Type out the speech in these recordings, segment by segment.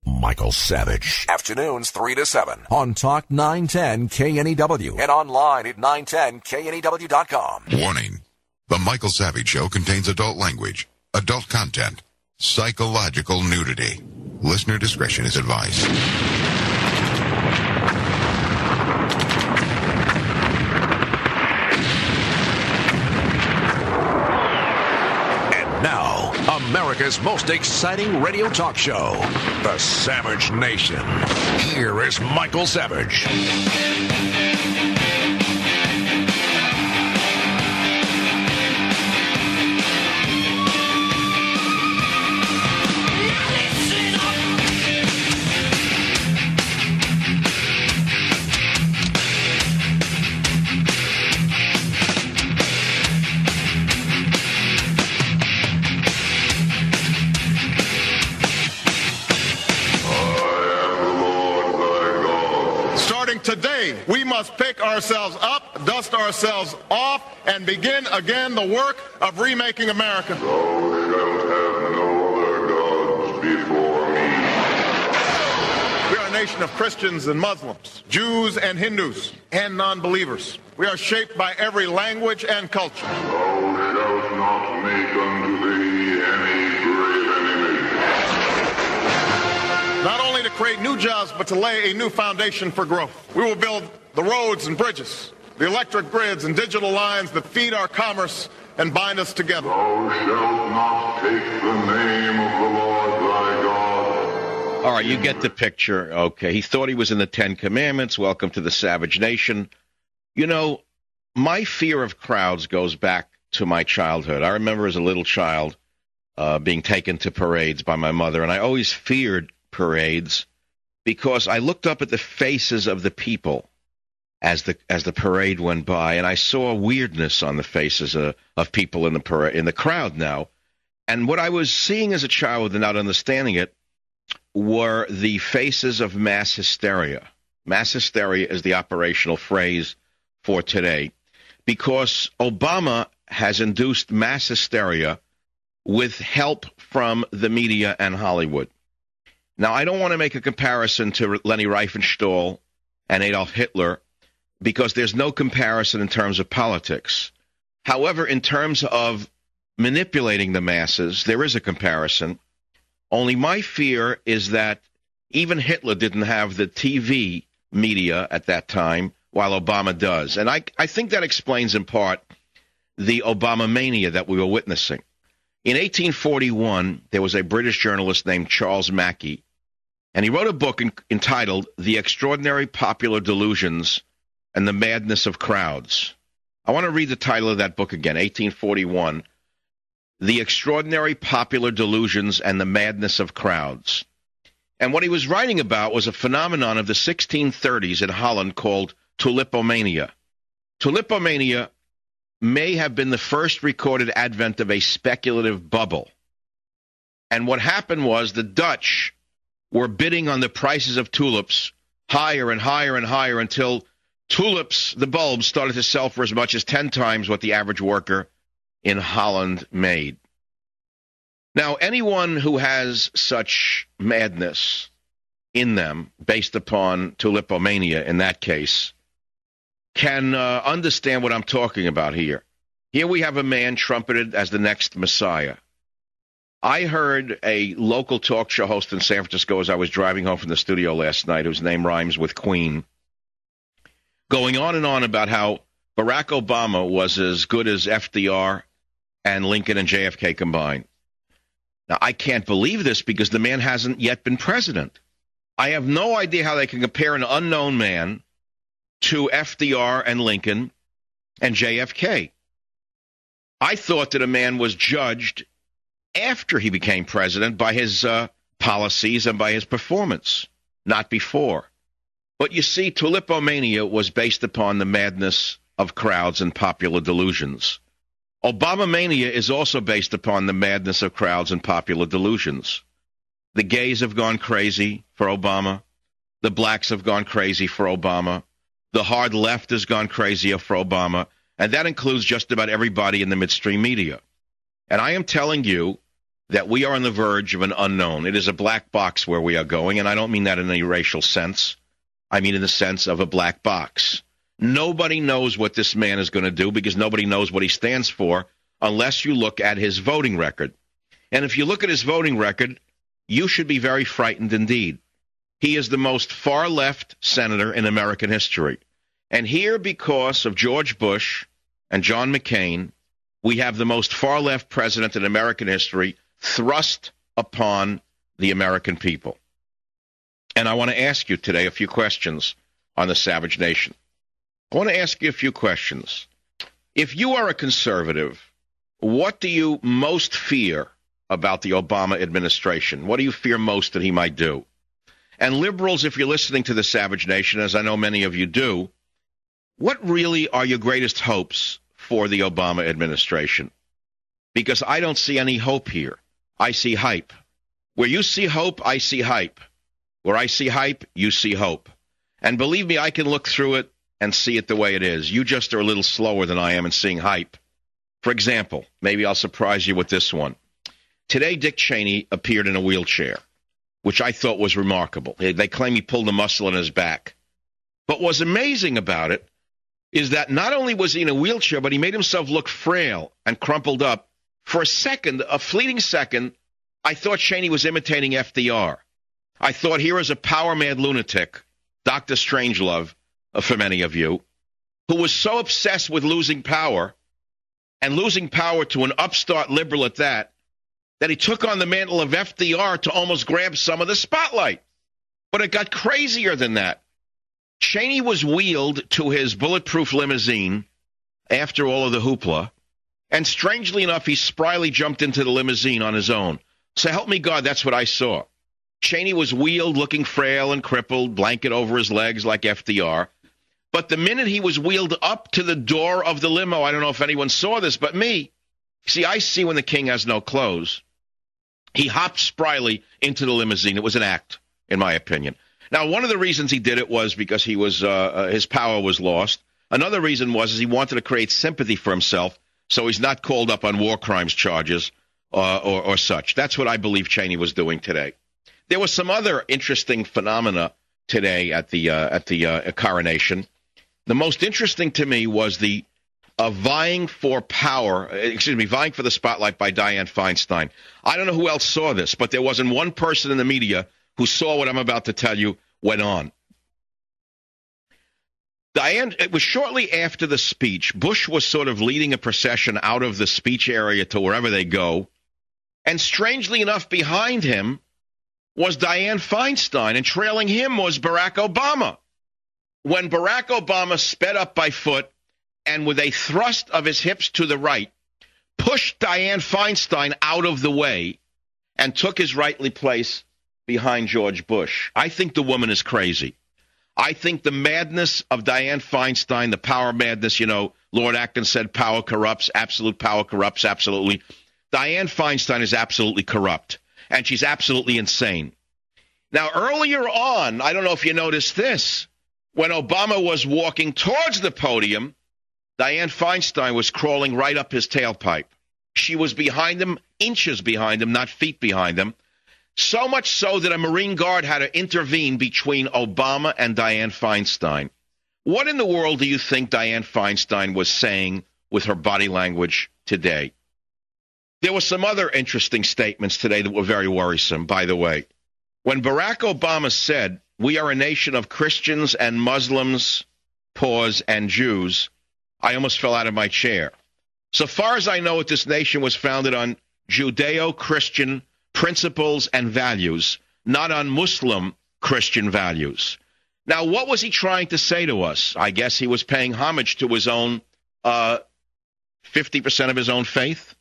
Michael Savage. Afternoons 3 to 7 on Talk 910 KNEW and online at 910KNEW.com. Warning. The Michael Savage Show contains adult language, adult content, psychological nudity. Listener discretion is advised. And now, America's most exciting radio talk show, The Savage Nation. Here is Michael Savage. Today, we must pick ourselves up, dust ourselves off, and begin again the work of remaking America. Thou shalt have no other gods before me. We are a nation of Christians and Muslims, Jews and Hindus, and non-believers. We are shaped by every language and culture. Thou shalt not make unto thee any graven image. Not only to create new jobs, but to lay a new foundation for growth. We will build the roads and bridges, the electric grids and digital lines that feed our commerce and bind us together. Thou shalt not take the name of the Lord thy God. All right, you get the picture. Okay, he thought he was in the Ten Commandments. Welcome to the Savage Nation. You know, my fear of crowds goes back to my childhood. I remember as a little child being taken to parades by my mother, and I always feared parades because I looked up at the faces of the people as the parade went by, and I saw weirdness on the faces of people in the crowd now. And what I was seeing as a child without understanding it were the faces of mass hysteria. Mass hysteria is the operational phrase for today because Obama has induced mass hysteria with help from the media and Hollywood. Now, I don't want to make a comparison to Leni Riefenstahl and Adolf Hitler because there's no comparison in terms of politics. However, in terms of manipulating the masses, there is a comparison. Only my fear is that even Hitler didn't have the TV media at that time, while Obama does. And I think that explains in part the Obama mania that we were witnessing. In 1841, there was a British journalist named Charles Mackey, and he wrote a book entitled The Extraordinary Popular Delusions and the Madness of Crowds. I want to read the title of that book again, 1841, The Extraordinary Popular Delusions and the Madness of Crowds. And what he was writing about was a phenomenon of the 1630s in Holland called tulipomania. Tulipomania may have been the first recorded advent of a speculative bubble. And what happened was the Dutch were bidding on the prices of tulips higher and higher and higher until tulips, the bulbs, started to sell for as much as 10 times what the average worker in Holland made. Now, anyone who has such madness in them, based upon tulipomania in that case, can understand what I'm talking about here. Here we have a man trumpeted as the next Messiah. I heard a local talk show host in San Francisco as I was driving home from the studio last night, whose name rhymes with Queen, going on and on about how Barack Obama was as good as FDR and Lincoln and JFK combined. Now, I can't believe this because the man hasn't yet been president. I have no idea how they can compare an unknown man to FDR and Lincoln and JFK. I thought that a man was judged after he became president by his policies and by his performance, not before. But you see, tulipomania was based upon the madness of crowds and popular delusions. Obama-mania is also based upon the madness of crowds and popular delusions. The gays have gone crazy for Obama. The blacks have gone crazy for Obama. The hard left has gone crazy for Obama. And that includes just about everybody in the midstream media. And I am telling you that we are on the verge of an unknown. It is a black box where we are going, and I don't mean that in any racial sense. I mean in the sense of a black box. Nobody knows what this man is going to do because nobody knows what he stands for unless you look at his voting record. And if you look at his voting record, you should be very frightened indeed. He is the most far-left senator in American history. And here, because of George Bush and John McCain, we have the most far-left president in American history thrust upon the American people. And I want to ask you today a few questions on the Savage Nation. I want to ask you a few questions. If you are a conservative, what do you most fear about the Obama administration? What do you fear most that he might do? And liberals, if you're listening to the Savage Nation, as I know many of you do, what really are your greatest hopes for the Obama administration? Because I don't see any hope here. I see hype. Where you see hope, I see hype. Where I see hype, you see hope. And believe me, I can look through it and see it the way it is. You just are a little slower than I am in seeing hype. For example, maybe I'll surprise you with this one. Today, Dick Cheney appeared in a wheelchair, which I thought was remarkable. They claim he pulled a muscle in his back. But what's amazing about it is that not only was he in a wheelchair, but he made himself look frail and crumpled up. For a second, a fleeting second, I thought Cheney was imitating FDR. I thought, here is a power-mad lunatic, Dr. Strangelove, for many of you, who was so obsessed with losing power, and losing power to an upstart liberal at that he took on the mantle of FDR to almost grab some of the spotlight. But it got crazier than that. Cheney was wheeled to his bulletproof limousine after all of the hoopla, and strangely enough, he spryly jumped into the limousine on his own. So help me God, that's what I saw. Cheney was wheeled, looking frail and crippled, blanket over his legs like FDR. But the minute he was wheeled up to the door of the limo, I don't know if anyone saw this but me. See, I see when the king has no clothes. He hopped spryly into the limousine. It was an act, in my opinion. Now, one of the reasons he did it was because he was his power was lost. Another reason was he wanted to create sympathy for himself, so he's not called up on war crimes charges or such. That's what I believe Cheney was doing today. There was some other interesting phenomena today at the coronation. The most interesting to me was the vying for the spotlight by Dianne Feinstein. I don't know who else saw this, but there wasn't one person in the media who saw what I'm about to tell you went on. Dianne, it was shortly after the speech. Bush was sort of leading a procession out of the speech area to wherever they go. And strangely enough, behind him was Dianne Feinstein, and trailing him was Barack Obama. When Barack Obama sped up by foot and with a thrust of his hips to the right, pushed Dianne Feinstein out of the way and took his rightly place behind George Bush. I think the woman is crazy. I think the madness of Dianne Feinstein, the power madness, Lord Acton said power corrupts, absolute power corrupts, absolutely. Dianne Feinstein is absolutely corrupt, and she's absolutely insane. Now, earlier on, I don't know if you noticed this, when Obama was walking towards the podium, Dianne Feinstein was crawling right up his tailpipe. She was behind him, inches behind him, not feet behind him. So much so that a Marine Guard had to intervene between Obama and Dianne Feinstein. What in the world do you think Dianne Feinstein was saying with her body language today? There were some other interesting statements today that were very worrisome, by the way. When Barack Obama said, "We are a nation of Christians and Muslims, and Jews," I almost fell out of my chair. So far as I know, this nation was founded on Judeo-Christian principles and values, not on Muslim Christian values. Now, what was he trying to say to us? I guess he was paying homage to his own 50% of his own faith.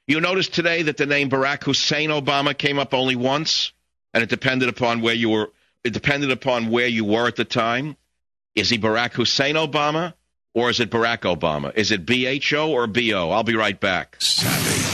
You notice today that the name Barack Hussein Obama came up only once, and it depended upon where you were. It depended upon where you were at the time. Is he Barack Hussein Obama, or is it Barack Obama? Is it BHO or BO? I'll be right back. Savvy.